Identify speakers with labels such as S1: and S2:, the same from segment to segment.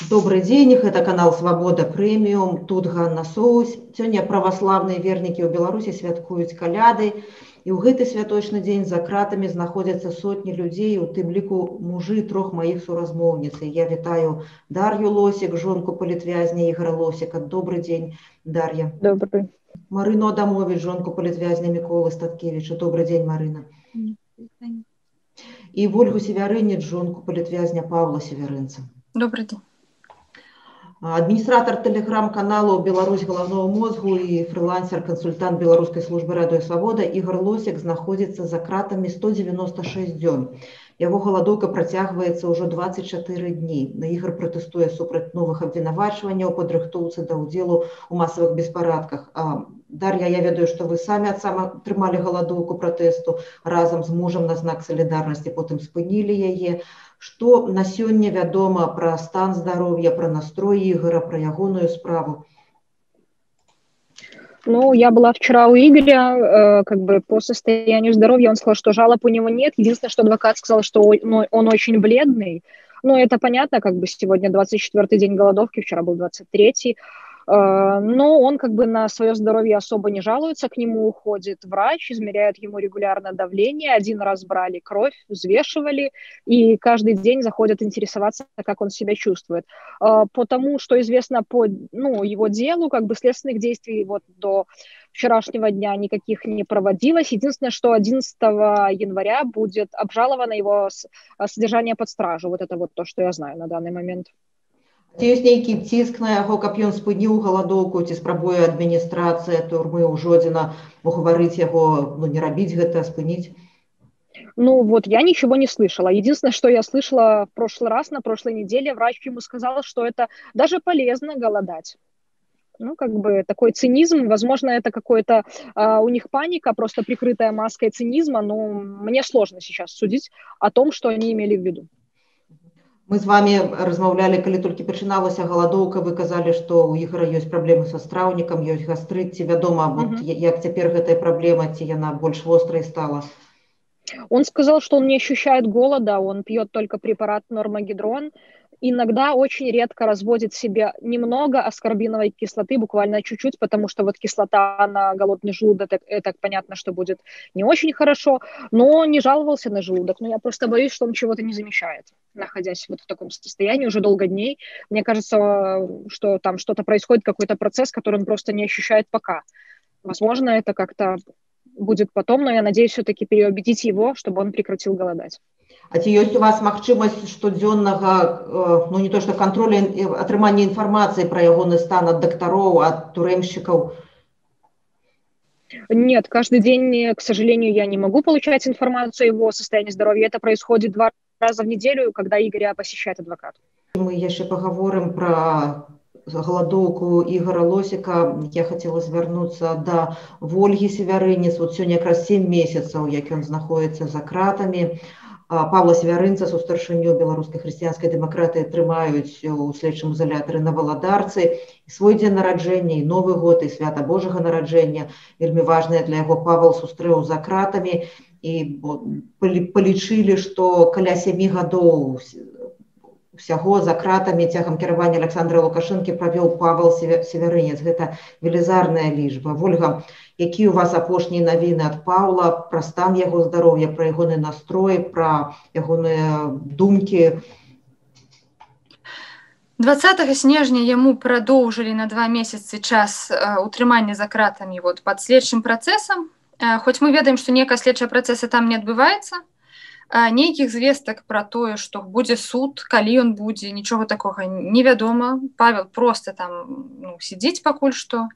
S1: Добрый день, это канал Свобода Премиум, тут Ганна Соусь. Сегодня православные верники в Беларуси святкуют каляды. И в гэты святочный день за кратами находятся сотни людей, у тым лику мужи трех моих суразмовниц. Я витаю Дарью Лосик, жонку политвязня Игоря Лосика. Добрый день, Дарья.
S2: Добрый.
S1: Марину Адамович, жонку политвязня Миколы Статкевича. Добрый день, Марина. И Ольгу Северынец, жонку политвязня Павла Северынца.
S3: Добрый день.
S1: Администратор телеграм-канала «Беларусь головного мозгу» и фрилансер-консультант Белорусской службы «Радио Свобода» Игорь Лосик находится за кратами 196 дзён. Его голодовка протягивается уже 24 дни. Игорь протестует супротив новых обвинувачиваний о подрыхтовце до уделу у массовых беспорядках. Дарья, я ведаю, что вы сами отрымали голодовку протесту разом с мужем на знак солидарности, потом спынили яе. Что на сегодня вядома про стан здоровья, про настрой Игоря, про ягоную справу?
S2: Ну, я была вчера у Игоря, по состоянию здоровья, он сказал, что жалоб у него нет. Единственное, что адвокат сказал, что он очень бледный. Ну, это понятно, сегодня 24-й день голодовки, вчера был 23-й. Но он на свое здоровье особо не жалуется, к нему уходит врач, измеряет ему регулярно давление, один раз брали кровь, взвешивали, и каждый день заходят интересоваться, как он себя чувствует. По тому, что известно по его делу, следственных действий до вчерашнего дня никаких не проводилось. Единственное, что 11 января будет обжаловано его содержание под стражу. Вот это то, что я знаю на данный момент.
S1: Ці ёсць нейкі ціск на яго, каб ён спыніў галадоўку, ці спрабуе адміністрацыя турмы Ужодзіна угаварыць яго, не рабіць гэта, спыніць?
S2: Я ничего не слышала. Единственное, что я слышала в прошлый раз, на прошлой неделе, врач ему сказал, что это даже полезно голодать. Такой цинизм, возможно, это какой-то у них паника, просто прикрытая маской цинизма, но мне сложно сейчас судить о том, что они имели в виду.
S1: Мы с вами размаўлялі, калі толькі пачыналася галадоўка, вы казалі, што ў Ігора ёсць праблемы са страўнікам, ёсць гастрыт, ці вядома, як цяпер гэтая праблема, ці яна больш вострай стала?
S2: Он сказал, что он не ощущает голода, он пьет только препарат нормогидрон, иногда очень редко разводит себе немного аскорбиновой кислоты, буквально чуть-чуть, потому что кислота на голодный желудок, это понятно, что будет не очень хорошо, но не жаловался на желудок. Но я просто боюсь, что он чего-то не замечает, находясь в таком состоянии уже долго дней. Мне кажется, что там что-то происходит, какой-то процесс, который он просто не ощущает пока. Возможно, это как-то будет потом, но я надеюсь все-таки переубедить его, чтобы он прекратил голодать.
S1: А ці ёсць у вас магчымасць штодзённага, не то што кантроля, атрымання інфармацыі пра ягоны стан ад дактароў, ад турэмшчыкаў?
S2: Нет, каждый день, к сожалению, я не могу получать информацию о его состоянии здоровья. Это происходит 2 раза в неделю, когда Игоря посещает адвокат.
S1: Мы яшчэ пагаворым пра галадоўку Ігора Лосіка. Я хацела звярнуцца да Ольгі Северынец. Сёння якраз 7 месяцаў, як ён знаходзіцца за кратамі. Павла Северынца, старшыню беларускай хрысціянскай дэмакратыі, трымаюць у следчым ізалятары на Валадарцы. Свой дзень нараджэння, і Новы год, і свята Божага нараджэння вельмі важнае для яго. Павел сустрэў за кратамі, і палічылі, што каля 7 гадоў всяго за кратамі цягам кіравання Александра Лукашэнкі правёў Павел Северынец. Гэта велізарная лічба. Ольга, якія у вас апошнія навіны ад Паўла пра стан яго здароўя, пра ягоны настрой, пра ягоныя думкі?
S3: 20 снежня яму прадоўжылі на 2 месяцы час утрымання за кратамі пад следчым працэсам. Хоць мы ведаем, што некая следчая працэса там не адбываецца, нейкіх звестак пра тое, што будзе суд, калі ён будзе, нічога такога невядома. Павел просто там сидзіць пакуль што.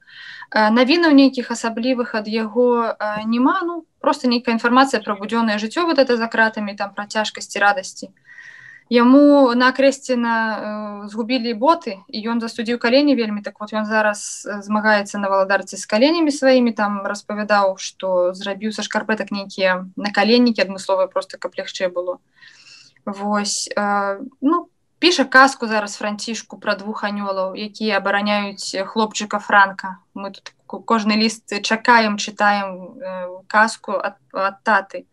S3: Навінаў нейкіх асаблівых ад яго няма, просто нейкая інфармацыя пра будзённае жыццё, это за кратамі, там пра цяжкасці, радасці. Яму на Акрэсціна згубілі боты, і ён застудзіў калені вельмі, так ён зараз змагаецца на Валадарцы з каленямі сваімі, там распавядаў, што зрабіў са шкарпэтак нейкія накаленнікі адмысловыя, просто каб лягчэй было. Піша казку зараз Францішку пра 2 анёлаў, якія абараняюць хлопчыка Франка. Мы тут кожны ліст чакаем, чытаем казку ад таты.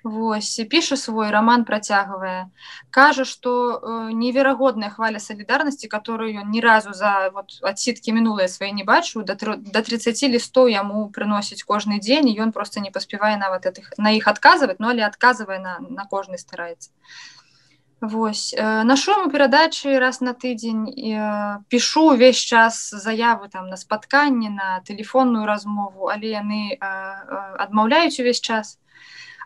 S3: Вось, піша свой роман, працягвае. Кажа, што неверагодная хваля салідарнасці, которую ён ні разу за адсіткі мінулыя свае не бачыў, да 30 лістоў яму прыносіць кожны дзень, і ён проста не паспявае нават на іх адказваць, але адказвае на кожны стараецца. Вось, нашу яму перадачы раз на тыдзень, пішу ўвесь час заявы там на спатканне, на тэлефонную размову, але яны адмаўляюць увесь час.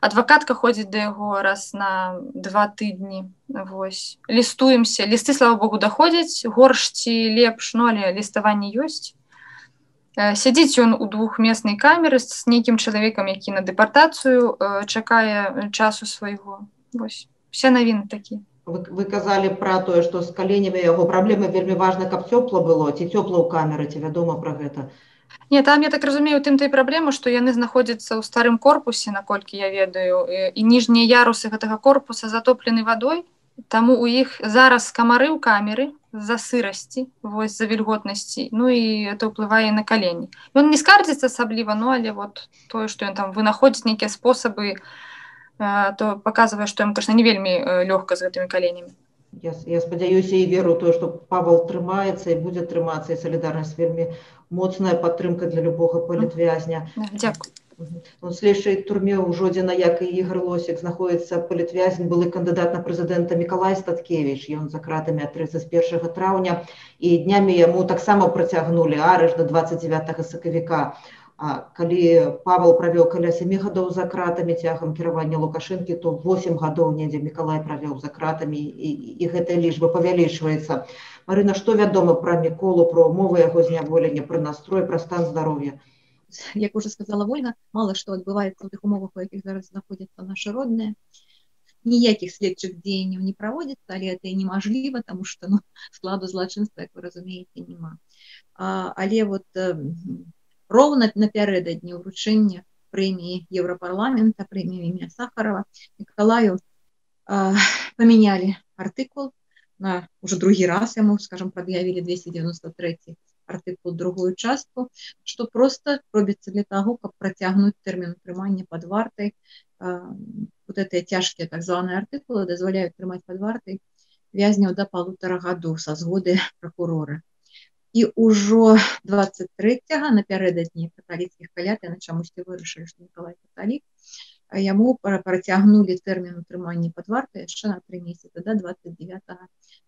S3: Адвакатка ходзіць да яго раз на 2 тыдні. Вось. Лістуемся. Лісты, слава богу, даходзяць, горш ці лепш, але ліставанне ёсць. Сядзіць ён у двухмеснай камеры з нейкім чалавекам, які на дэпартацыю чакае часу свайго. Вось. Усе навіны такія.
S1: Вы казалі пра тое, што з каленямі яго праблемы, вельмі важна, каб цёпла было, ці цёпла ў камеры, ці вядома пра гэта?
S3: Не, там, я так разумею, тым-то і праблема, што яны знаходзяцца ў старым корпусе, наколькі я ведаю, і ніжнія ярусы гэтага корпуса затоплены вадой, таму у іх зараз камары ў камеры з-за сырасці, вось, за вільготнасці, і это ўплывае на калені. Ён не скардзіцца асабліва, але тое, што ён там вынаходзіць нейкія спосабы, то паказвае, што ім, конечно, не вельмі лёгка з гэтымі каленямі.
S1: Я спадзяюся і веру тое, што Павел трымаецца і будзе трымацца, і салідарнасць вельмі моцная падтрымка для любога палітвязня.
S3: Дзякуй.
S1: У следчай турме ў Жодзіна, як і Ігор Лосік, знаходзіцца палітвязень, былы кандыдат на прэзідэнта Мікалай Статкевіч. Ён за кратамі ад 31 траўня, і днямі яму таксама працягнулі арышт да 29 сакавіка. Калі Павел правёў каля 7 гадоў за кратамі цягам кіравання Лукашэнкі, то 8 гадоў недзе Мікалай правёў за кратамі, і гэтая лічба павялічваецца. Марына, што вядома пра Міколу, пра умовы яго зняволення, пра настрой, пра стан здароўя?
S4: Як уже сказала Вольга, мало што адбываецца ў тых умовах, у якіх зараз знаходзяцца нашы родныя. Ніякіх следчых дзеянняў не праводзіцца, але гэта і немажліва, таму што складу злачынства, як вы разумееце, няма. Але роўна напярэдадні ўручэння прэміі Еўрапарламента, прэміі імя Сахарова, Мікалаю памянялі артыкул, на уже другі раз яму, скажем, прад'явілі 293 артыкул, другую частку, што проста робіцца для таго, каб працягнуць тэрмін утрымання пад вартай. Гэтыя цяжкія так званыя артыкулы дазваляюць трымаць пад вартай вязняў да 1,5 гадоў са згоды пракурора. І ўжо 23-го, напярэдадні каталіцкіх каляд, яны чамусьці вырашылі, што Мікалай каталік, яму працягнулі тэрмін утрымання пад вартай яшчэ на 3 месяцы, да 29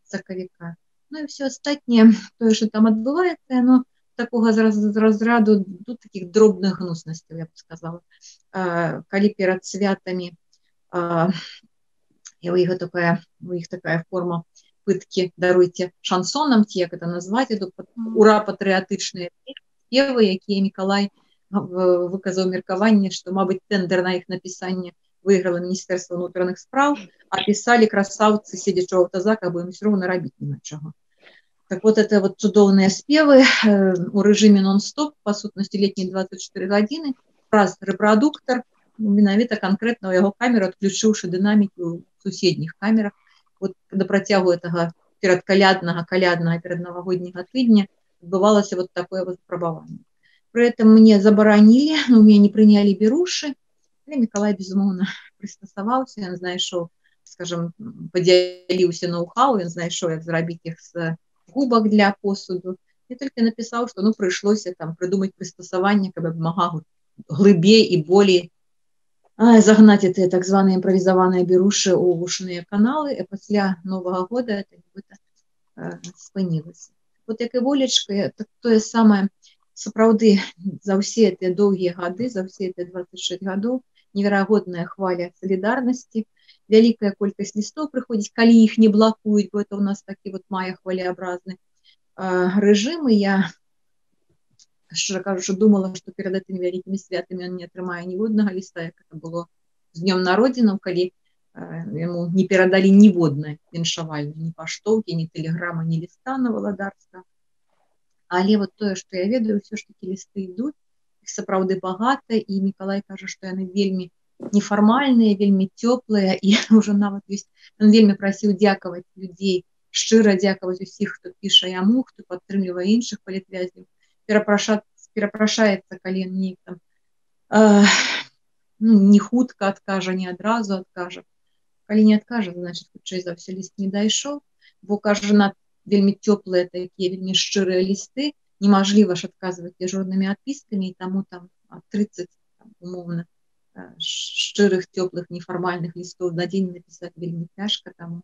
S4: сакавіка. І все астатняе, тое, што там адбываецца, яно такога з разраду такіх дробных гнуснасцяў, я б сказала. Калі перад святамі у іх такая форма пыткі, даруйце, шансонам, ці як это назваць, ідуць ура-патрыятычныя спевы, якія Мікалай выказаў меркаванне, што, мабыць, тэндэр на іх напісанне выйграла Міністэрства ўнутраных спраў, а пісалі красаўцы, седзячы ў аўтазаках, бо ім усё роўна рабіць няма чаго. Так это цудоўныя спевы у рэжыме нон-стоп, па сутнасці летнія 24 гадзіны, праз рэпрадуктар, менавіта канкрэтна ў яго камеру, адключыўшы дынамікі ў суседніх камерах. Да працягу гэтага перадкаляднага, пераднавагодняга тыдня адбывалася такое выпрабаванне. Пры этом мне забаранілі, у мяне не прынялі берушы, але Мікалай, безумоўна, прыстасаваўся, ён знайшоў, скажем, падзяліўся ноу-хау, ён знайшоў, як зрабіць іх з губак для посуду. Я толькі напісаў, што прыйшлося прыдумаць прыстасаванне, каб мага глыбей і болей загнаць гэтыя так званыя імправізаваныя берушы ў вушныя каналы, і пасля Новага года это нібыта спынілася. Як і Волечка, тое самае, сапраўды, за ўсе гэтыя доўгія гады, за ўсе гэтыя 26 гадоў, неверагодная хваля салідарнасці, вялікая колькасць лістов прыходзіць, калі іх не блакуюць, бо это у нас такі мае хвалеабразны рэжым, і я, шчыра кажучы, думала, што перад гэтымі вялікімі святамі ён не атрымае ніводнага ліста, як это было з днём народзінаў, калі яму не перадалі ніводнае віншавальне, ні паштоўкі, ні тэлеграма, ні ліста на валадарства. Але тое, што я ведаю, ўсё ж такі лісты ідуць, іх сапраўды багата, і Мікалай кажа, што яны вельмі нефармальныя, вельмі цёплыя, і ўжо нават ёсць, ён вельмі прасіў дзякаваць людзей, шчыра дзякаваць усіх, хто піша яму, хто падтрымлівае іншых палітвязняў, перапрашаецца, калі ён неяк там ну, не хутка адкажа, не адразу адкажа. Калі не адкажа, значыць, хутчэй за ўсё ліст не дайшоў, бо, кажа, на вельмі цёплыя такія, вельмі шчырыя лісты, немажліва ж адказваць дзяжурнымі адпіскамі, і таму там 30, умоўна, шчырых, цёплых, нефармальных лістоў на дзень напісаць вельмі цяжка, таму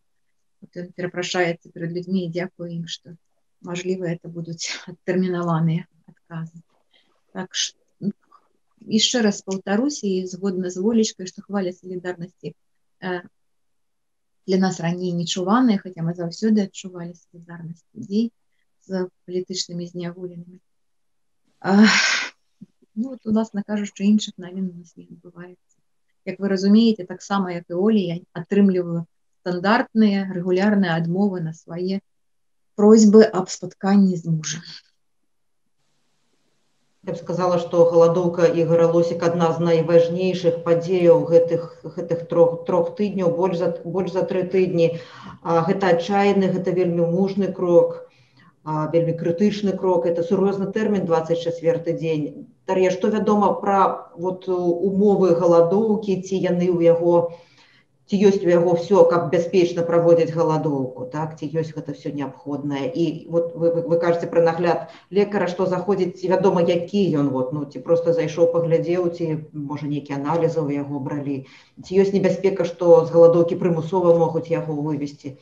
S4: ён перапрашаецца перад людзьмі і дзякуе ім, што, мажліва, это будуць адтэрмінаваныя адказы. Так што, яшчэ раз паўтаруся, і згодна з Волечкай, што хваля салідарнасці для нас раней не чуваныя, хаця мы заўсёды адчувалі салідарнасць людзей з палітычнымі зняволенымі. Ну, вот, уласна кажучы, іншых навін у нас не адбываецца. Як вы разумееце, таксама, як і Оля, я атрымліваю стандартныя, рэгулярныя адмовы на свае просьбы аб спатканні з мужам.
S1: Я б сказала, што галадоўка Ігора Лосіка адна з найважнейшых падзеяў гэтых трох тыдняў, больш за 3 тыдні. Гэта адчайны, гэта вельмі мужны крок, вельмі крытычны крок, это сур'ёзны тэрмін, 24 дзень. Дар'я, што вядома пра умовы галадоўкі, ці яны ў яго, ці ёсць у яго ўсё, каб бяспечна праводзіць галадоўку, так? Ці ёсць гэта ўсё неабходнае? І вот вы кажаце пра нагляд лекара, што заходзіць, ці вядома, які ён, ці проста зайшоў, паглядзеў, ці, можа, нейкія аналізы ў яго бралі? Ці ёсць небяспека, што з галадоўкі прымусова могуць яго вывесці?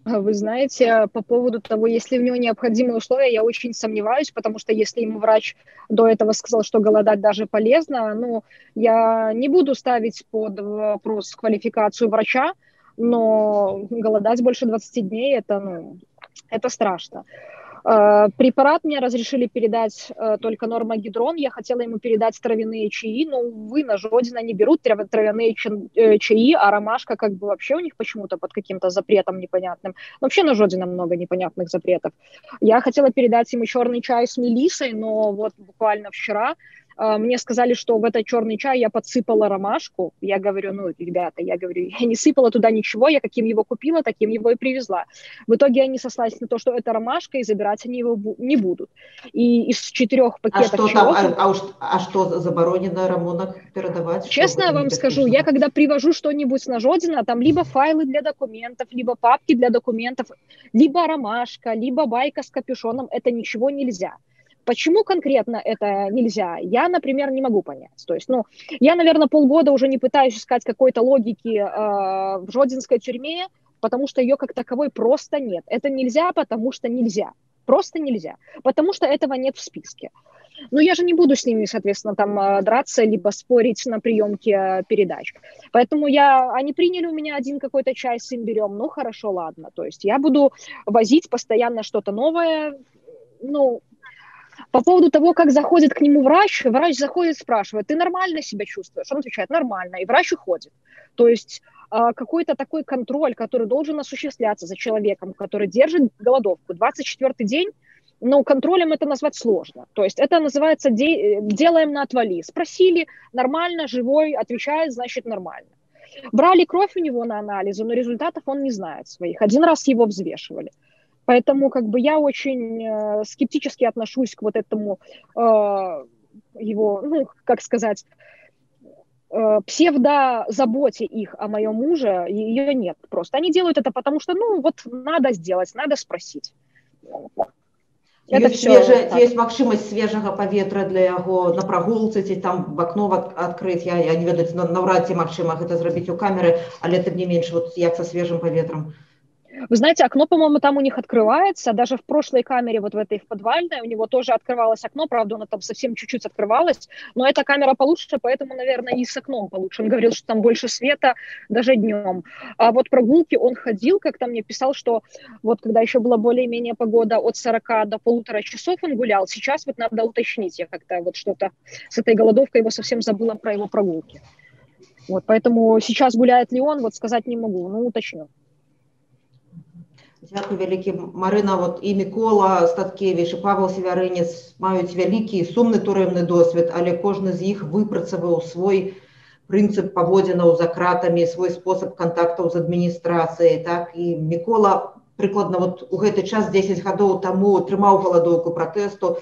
S2: Вы знаете, по поводу того, если у него необходимые условия, я очень сомневаюсь, потому что если ему врач до этого сказал, что голодать даже полезно, ну, я не буду ставить под вопрос квалификацию врача, но голодать больше 20 дней, это страшно. Препарат мне разрешили передать только нормагидрон, я хотела ему передать травяные чаи, но, увы, на Жодина не берут травяные чаи, а ромашка как бы вообще у них почему-то под каким-то запретом непонятным. Вообще на Жодина много непонятных запретов. Я хотела передать ему черный чай с мелиссой, но вот буквально вчера мне сказали, что в этот черный чай я подсыпала ромашку. Я говорю, ребята, я не сыпала туда ничего, я каким его купила, таким его и привезла. В итоге они сослались на то, что это ромашка, и забирать они его не будут. И из 4 пакетов чего-то...
S1: А что заборонено рамонок передавать?
S2: Честно вам скажу, я когда привожу что-нибудь на Жодина, там либо файлы для документов, либо папки для документов, либо ромашка, либо байка с капюшоном, это ничего нельзя. Почему конкретно это нельзя, я, например, не могу понять. То есть, я, наверное, полгода уже не пытаюсь искать какой-то логики в жодинской тюрьме, потому что ее как таковой просто нет. Это нельзя, потому что нельзя. Просто нельзя. Потому что этого нет в списке. Но я же не буду с ними, соответственно, там драться, либо спорить на приемке передач. Поэтому они приняли у меня один какой-то чай с имбирем, хорошо, ладно. То есть я буду возить постоянно что-то новое, По поводу того, как заходит к нему врач заходит, спрашивает, ты нормально себя чувствуешь? Он отвечает, нормально, и врач уходит. То есть какой-то такой контроль, который должен осуществляться за человеком, который держит голодовку. 24-й день, контролем это назвать сложно. То есть это называется делаем на отвали. Спросили, нормально, живой, отвечает, значит нормально. Брали кровь у него на анализы, но результатов он не знает своих. Один раз его взвешивали. Поэтому я очень скептически отношусь к вот этому его, псевдозаботе их о моем муже, ее нет просто. Они делают это потому, что, надо сделать, надо спросить.
S1: Есть магчымасць свежага паветра для яго на прагулцы, ці там в окно адкрыць, я не ведаю, наўрад ці магчыма гэта зрабіць у камеры, але тым не менш, як са свежым паветрам.
S2: Вы знаете, окно, по-моему, там у них открывается. Даже в прошлой камере, в этой в подвальной, у него тоже открывалось окно. Правда, оно там совсем чуть-чуть открывалось. Но эта камера получше, поэтому, наверное, и с окном получше. Он говорил, что там больше света даже днем. А вот прогулки он ходил, как-то мне писал, что когда еще была более-менее погода, от 40 до 1,5 часов он гулял. Сейчас надо уточнить. Я как-то что-то с этой голодовкой его совсем забыла про его прогулки. Поэтому сейчас гуляет ли он, сказать не могу. Уточню.
S1: Дякую вялікі, Марына, і Мікола Статкевіч, і Павел Севярынец маюць вялікі сумны турэмны досвед, але кожны з іх выпрацаваў свой прынцып паводзінаў за кратамі, свой спосаб кантактаў з адміністрацыяй. Так? І Мікола прыкладна вот у гэты час 10 гадоў таму трымаў галадоўку пратэсту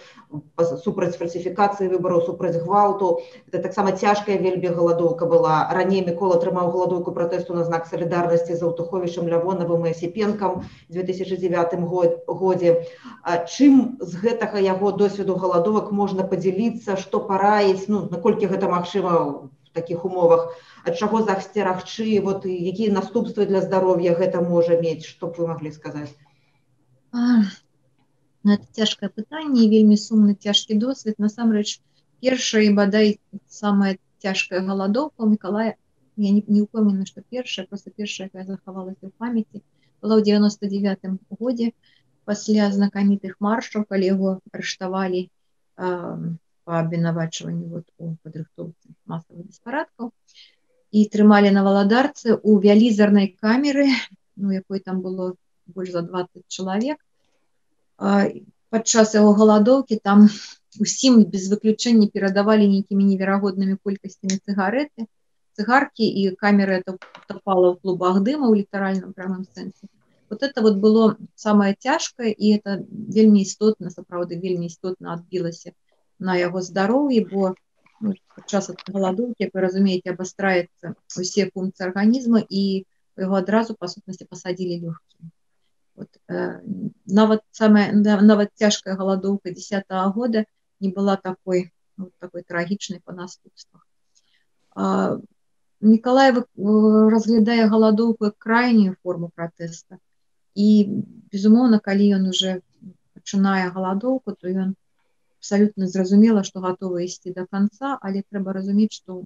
S1: супраць фальсіфікацыі выбараў, супраць гвалту. Это таксама цяжкая вельмі галадоўка была. Раней Мікола трымаў галадоўку пратэсту на знак салідарнасці з Аўтуховічам, Лявонавым і Асіпенкам у 2009 годзе. Чым з гэтага яго досведу галадовак можна падзяліцца, што параіць, наколькі гэта магчыма в такіх умовах, ад чаго засцерагчы, вот, якія наступствы для здароўя гэта можа мець, што б вы маглі сказаць?
S4: Это цяжкае пытанне, вельмі сумны цяжкі досвед. Насамрэч, першая і бадай самая цяжкая галадоўка у Мікалая, я не упэўнена, што першая, просто першая, якая захавалася ў памяці, была ў 99 годзе, пасля знакамітых маршаў, калі яго арыштавалі па абвінавачванню вот, у падрыхтоўцы масавых беспарадкаў і трымалі на Валадарцы у вялізарнай камеры, якой там было больш за 20 чалавек. Падчас яго галадоўкі там усім без выключэння перадавалі нейкімі неверагоднымі колькасцямі цыгаркі, і камера это тапала ў клубах дыма ў літаральным прамым сэнсе. Вот это вот было самае цяжкае, і это вельмі істотна, сапраўды вельмі істотна адбілася на яго здароўі, бо падчас галадоўкі, як вы разумееце, абастраецца усе функцыі арганізма, і яго адразу па сутнасці пасадзілі лёгкія. Вот, нават цяжкая галадоўка 10-го года не была такой трагічнай па наступствах. Мікалай разглядае галадоўку як крайнюю форму пратэста, і, безумоўна, калі ён уже пачынае галадоўку, то ён абсалютна зразумела, што гатовы ісці да канца, але трэба разумець, што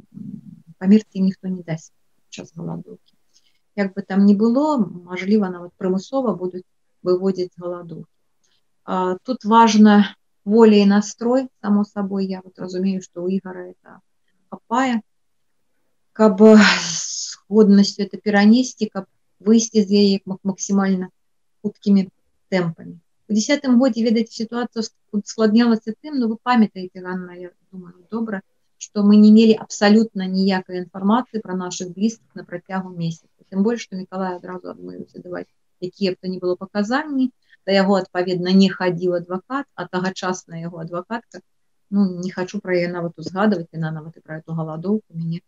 S4: памерці ніхто не дасць падчас галадоўкі. Як бы там ни было, мажліва, нават прымусова будуць выводзіць галадоўкі. Тут важна воля і настрой, само сабой, я вот разумею, што ў Ігара это хапае, каб з годнасцю это перанесці, каб выйсці з яе максімальна хуткімі тэмпамі. У 10-м годзе, ведаеце, сітуацыя складнялася тым, вы памятаеце, Ганна, я думаю, добра, што мы не мелі абсалютна ніякай інфармацыі пра нашых блізкіх на працягу месяца. Тым больш, што Мікалай адразу адмовіўся даваць якія б то ні было паказанні, да яго, адпаведна, не хадзіў адвакат, а тагачасная яго адвакатка, не хачу пра яе нават узгадваць, яна нават і пра эту галадоўку мяне,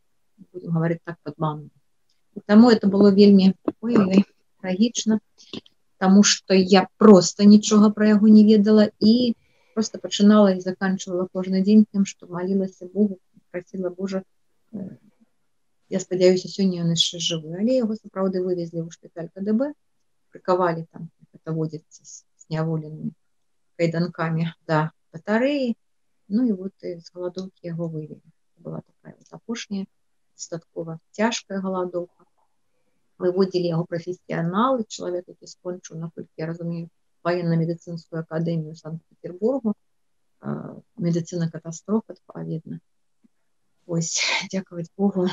S4: будем говорить так, падманула. Таму это было вельмі трагічна, таму што я проста нічога пра яго не ведала і просто пачынала і заканчвала кожны дзень тым, што малілася Богу, прасіла Божа, я спадзяюся, сёння ён яшчэ жывы, але яго сапраўды вывезлі ў шпіталь КДБ, прыкавалі там, это водзіцца з зняволенымі кайданкамі да батарэі, і вот з галадоўкі яго вывелі. Была такая вот апошняя, дастаткова цяжкая галадоўка. Выводзілі яго прафесіяналы, чалавек, які скончыў, наколькі я разумею, ваенна-медыцынскую акадэмію Санкт-Петербургу, медыцына катастроф, адпаведна. Вось, дзякаваць Богу.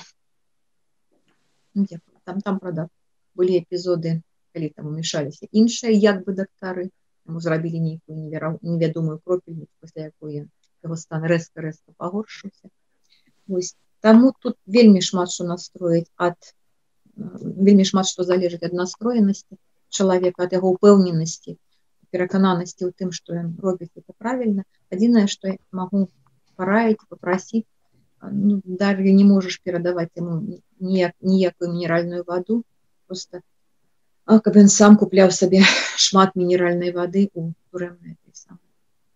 S4: Там, правда, былі эпізоды, калі там умешаліся іншыя як бы дактары, яму зрабілі нейкую невядомую кропельніцу, пасля якой яго стан рэзка пагоршыўся. Вось, таму тут вельмі шмат што настроіць вельмі шмат што залежыць ад настроенасці чалавека, ад яго ўпэўненасці, перакананасці ў тым, што ён робіць это правільна. Адзінае, што я магу параіць, папрасіць, даже не можаш перадаваць яму ніякую мінеральную ваду, просто каб ён сам купляў сабе шмат мінеральнай вады у турэмнай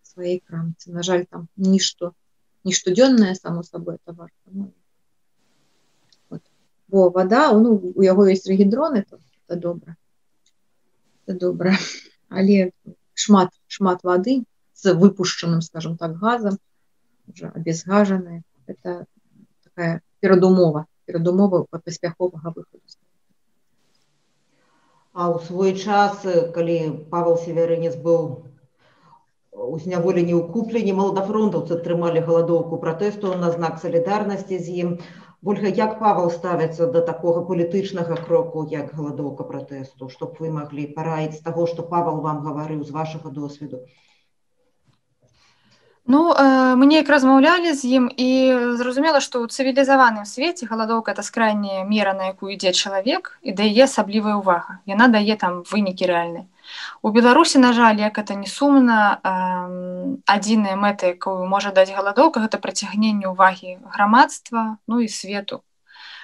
S4: сваёй крамцы. На жаль, там нішто штодзённае, само сабой, это варта. Бо вада, у яго ёсць рэгідрон, это добра. Это добра. Але шмат вады з выпушчаным, скажем так, газам, уже абезгажаная, это такая перадумова паспяховага выходу.
S1: А ў свой час, калі Павел Севярынец быў у зняволенні ў Купліні, маладафронтаўцы трымалі галадоўку пратэсту на знак салідарнасці з ім. Вольга, як Павел ставіцца да такога палітычнага кроку, як галадоўка пратэсту? Што б вы маглі параіць з таго, што Павел вам гаварыў, з вашага досведу?
S3: Ну, мы неяк размаўлялі з ім і зразумела, што ў цывілізаваным свеце галадоўка это скрайняя мера, на якую ідзе чалавек, і да яе асаблівая ўвага. Яна дае там вынікі рэальныя. У Беларусі, на жаль, як это не сумна, адзіная мэта, якую можа даць галадоўка, гэта прыцягненне ўвагі грамадства, ну і свету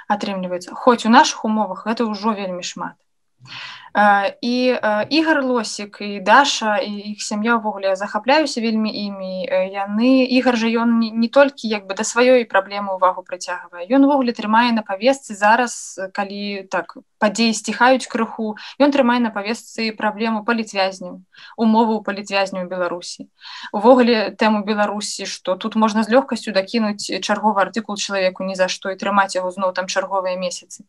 S3: атрымліваецца. Хоць у нашых умовах гэта ўжо вельмі шмат. І Ігар Лосік і Даша і іх сям'я ўвогуле захапляюся вельмі імі. Ігар жа ён не толькі як бы да сваёй праблемы ўвагу прыцягвае. Ён увогуле трымае на павестцы зараз, калі так падзеі сціхаюць крыху, ён трымае на павестцы праблему палітвязняў, умовы ў палітвязню ў Беларусі. Увогуле тэму Беларусі, што тут можна з лёгкасцю дакінуць чарговы артыкул чалавеку ні за што і трымаць яго зноў там чарговыя месяцы.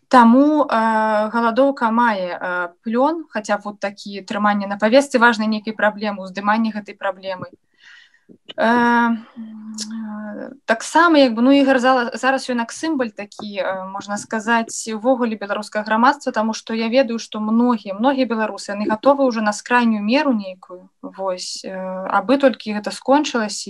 S3: Таму галадоўка мае плён, хаця вот такі трыманне на павестцы важнай нейкай праблемы, уздыманне гэтай праблемы. Таксама як бы, ну, Ігар зараз ён як сімвал такі, можна сказаць, увогуле беларускага грамадства, таму што я ведаю, што многія беларусы, яны гатовы ўжо на скрайнюю меру нейкую, вось, абы толькі гэта скончылася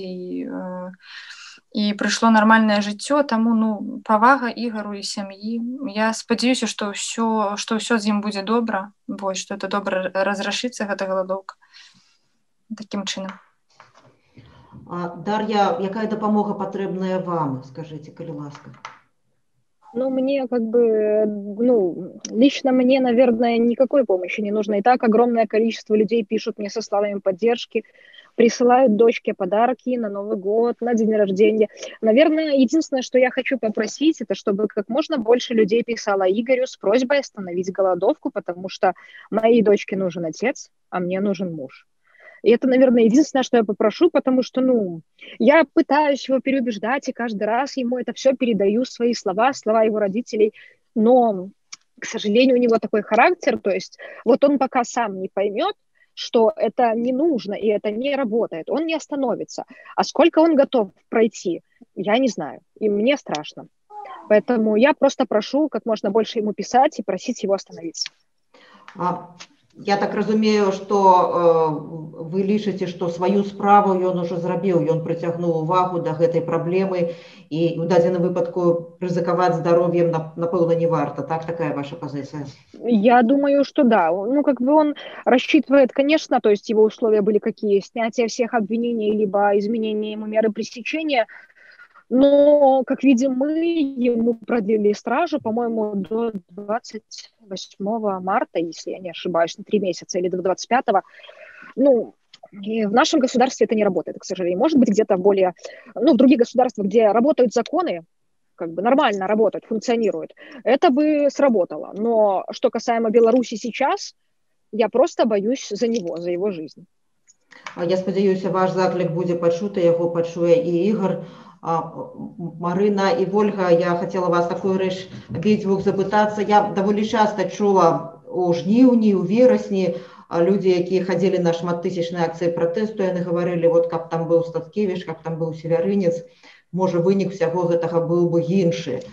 S3: і прыйшло нармальнае жыццё, таму ну павага Ігару і сям'і. Я спадзяюся, што ўсё з ім будзе добра, вось, што это добра разрашыцца, гэта галадоўка. Такім чынам.
S1: Дар'я, якая дапамога патрэбная вам, скажите, калі ласка?
S2: Ну, мне как бы, лично мне, наверное, никакой помощи не нужно. И так огромное количество людей пишут мне со словами поддержки, присылают дочке подарки на Новый год, на день рождения. Наверное, единственное, что я хочу попросить, это чтобы как можно больше людей писало Игорю с просьбой остановить голодовку, потому что моей дочке нужен отец, а мне нужен муж. И это, наверное, единственное, что я попрошу, потому что, я пытаюсь его переубеждать, и каждый раз ему это все передаю, свои слова его родителей, но, к сожалению, у него такой характер, то есть вот он пока сам не поймет, что это не нужно и это не работает, он не остановится. А сколько он готов пройти, я не знаю, и мне страшно. Поэтому я просто прошу как можно больше ему писать и просить его остановиться.
S1: Я так разумею, што вы лічыце, што сваю справу ён ужо зрабіў, ён прыцягнуў увагу да гэтай праблемы і ў дадзеным выпадку рызыкаваць здароўем, напэўна, не варта. Так, такая ваша позиция?
S2: Я думаю, что да. Как бы он рассчитывает, конечно, то есть его условия были какие? Снятие всех обвинений, либо изменение ему меры пресечения. Но, как видим мы, ему продлили стражу, по-моему, до 28 марта, если я не ошибаюсь, на 3 месяца, или до 25-го. И в нашем государстве это не работает, к сожалению. Может быть, где-то в других государствах, где работают законы, как бы нормально работают, функционируют, это бы сработало. Но что касаемо Беларуси сейчас, я просто боюсь за него, за его жизнь.
S1: Я спадзяюся, ваш заклік будзе пачуты, яго пачуе і Ігор. Марына і Вольга, я хотела вас такую рэч абедзвюх запытацца. Я даволі часта чула у жніўні, у верасні людзі, якія хадзілі на шматтысячныя акцыі пратэсту, яны гаварылі, вот каб там быў Статкевіч, каб там быў Севярынец, можа вынік усяго гэтага быў бы іншы.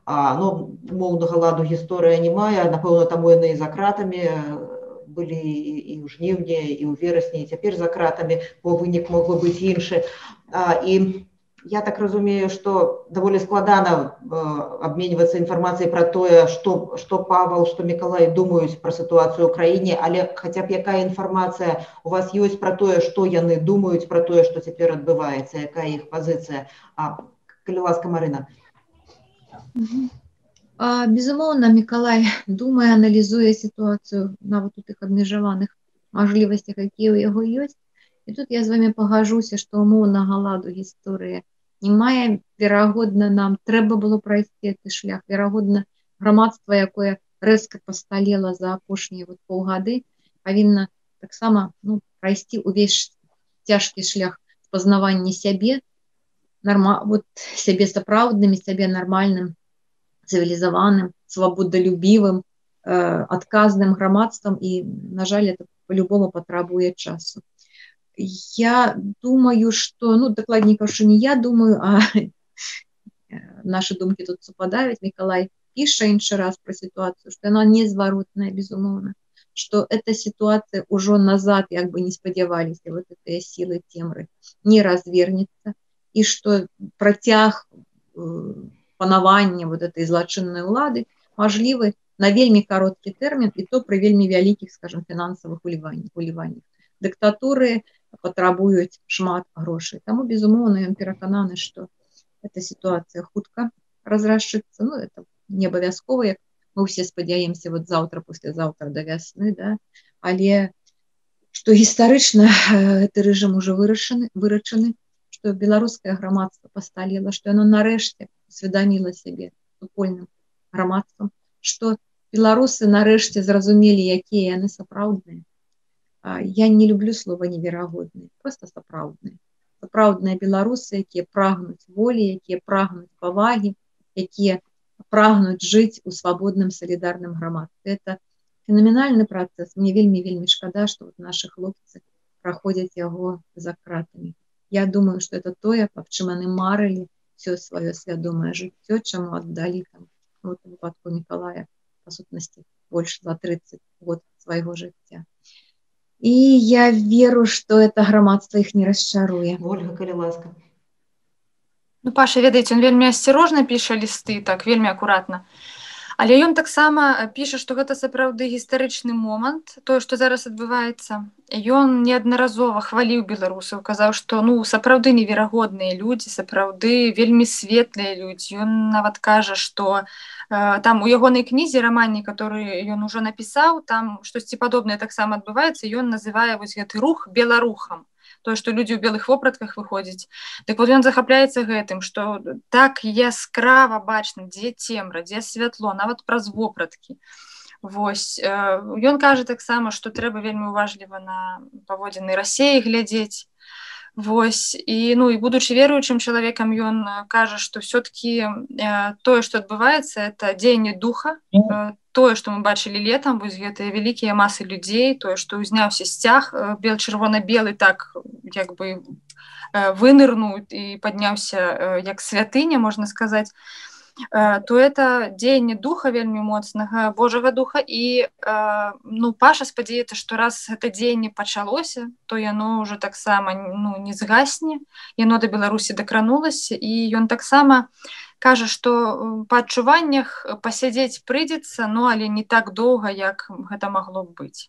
S1: Моўнага ладу гісторыя не мае, напэўна, таму яны і за кратамі былі і ў жніўні, і ў верасні, і цяпер за кратамі, бо вынік мог бы быць іншы. І я так разумею, што даволі складана абменьвацца інфармацыяй пра тое, што Павел, што Мікалай думаюць пра сітуацыю ў краіне, але хаця б якая інфармацыя у вас ёсць пра тое, што яны думаюць пра тое, што цяпер адбываецца, якая іх пазіцыя. Калі ласка, Марына.
S4: Безумоўна, Мікалай думае, аналізуе сітуацыю нават у тых абмежаваных мажлівасцях, якія ў яго ёсць. І тут я з вами пагажуся, што умоўнага ладу гісторыя не мае. Верагодна, нам трэба было прайсці гэты шлях. Верагодна, грамадства, якое рэзка пасталела за апошнія паўгады, павінна таксама прайсці ўвесь цяжкі шлях спазнавання сябе, сябе сапраўдным, сябе нармальным, цывілізаваным, свабодалюбівым, адказным грамадствам, і, на жаль, это по-любому патрабуе часу. Я думаю, что, докладней кажу, не я думаю, а наши думки тут супадают. Миколай пише інший раз про ситуацию, что она незваротная, безумовно, что эта ситуация уже назад, как бы не сподевались, вот этой силы Цемры, не развернется, и что протяг панавання вот этой злачыннай улады можливы на вельмі кароткі тэрмін, і то пры вельмі вялікіх, скажем, фінансавых уліваннях. Дыктатуры патрабуюць шмат грошай. Таму, безумоўна, ён перакананы, што эта ситуация хутка разрашится. Ну, это не абавязкова, як мы все спадзяемся вот завтра, послезаўтра до вясны, да? Але што гістарычна гэты рэжым уже вырашаны, што беларускае грамадства пасталела, што яно нарэшце усведаміла сябе супольным грамадствам, што беларусы нарэшце зразумелі, якія яны сапраўдныя. Я не люблю слова неверагодныя, просто сапраўдныя. Сапраўдныя беларусы, якія прагнуць волі, якія прагнуць павагі, якія прагнуць жыць у свабодным салідарным грамадстве. Это фенаменальны працэс. Мне вельмі шкада, што вот наши хлопцы праходзяць яго за кратамі. Я думаю, что это тое, аб чым яны марылі все сваё свядомае жыццё, чаму аддалі там, вот, у выпадку Мікалая, па сутнасці, больш за 30 год свайго жыцця. І я веру, што это грамадства іх не расчаруе.
S1: Ольга, калі ласка.
S3: Ну, Паша, ведаеце, ён вельмі асцярожна піша лісты, так, вельмі акуратна. Але ён таксама піша, што гэта сапраўды гістарычны момант, тое, што зараз адбываецца. Ён неаднаразова хваліў беларусаў, казаў, што ну, сапраўды неверагодныя людзі, сапраўды вельмі светлыя людзі. Ён нават кажа, што там у ягонай кнізе, рамане, который ён ужо напісаў, там штосьці падобнае таксама адбываецца, ён называе вось гэты рух беларухам. Тое, што людзі ў белых вопратках выходзяць. Так вот ён захапляецца гэтым, што так яскрава бачна, дзе цемра, дзе святло, нават праз вопраткі. Вось. Ён кажа таксама, што трэба вельмі уважліва на паводзіны Расіі глядзець. Вось. І, ну, і будучы веруючым чалавекам, ён кажа, што ўсё-такі тое, што адбываецца, это дзеянне духа, тое, што мы бачылі летам, вось гэтыя вялікія масы людзей, тое, што ўзняўся сцяг чырвона-белы, так як бы вынырнуў і падняўся як святыня, можна сказаць, то это дзеянне духа вельмі моцнага, Божага духа, і ну, Паша спадзяецца, што раз гэта дзеянне пачалося, то яно ўжо таксама ну, не згасне, яно да Беларусі дакранулася, і ён таксама кажа, што па адчуваннях пасядзець прыйдзецца, ну, але не так доўга, як гэта магло б быць.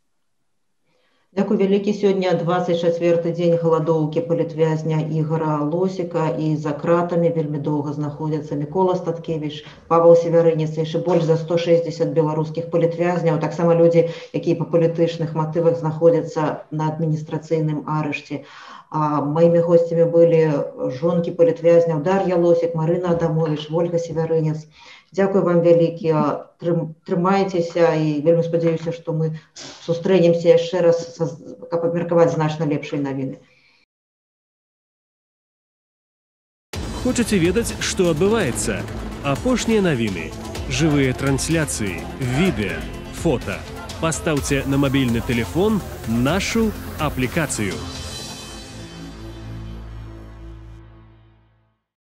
S1: Дзякуй вялікі. Сёння 24-й дзень галадоўкі палітвязня Ігора Лосіка, і за кратамі вельмі доўга знаходзяцца Мікола Статкевіч, Павел Севярынец, яшчэ больш за 160 беларускіх палітвязняў, таксама людзі, якія па палітычных матывах знаходзяцца на адміністрацыйным арышце. Маімі госцямі былі жонкі палітвязняў Дар'я Лосік, Марына Адамович, Ольга Севярынец. Дзякуй вам вялікі, трымайцеся, і вельмі спадзяюся, што мы сустрэнемся яшчэ раз, каб абмеркаваць значна лепшыя навіны.
S5: Хочаце ведаць, што адбываецца? Апошнія навіны, жывыя трансляцыі, відэа, фота. Пастаўце на мабільны тэлефон нашу аплікацыю.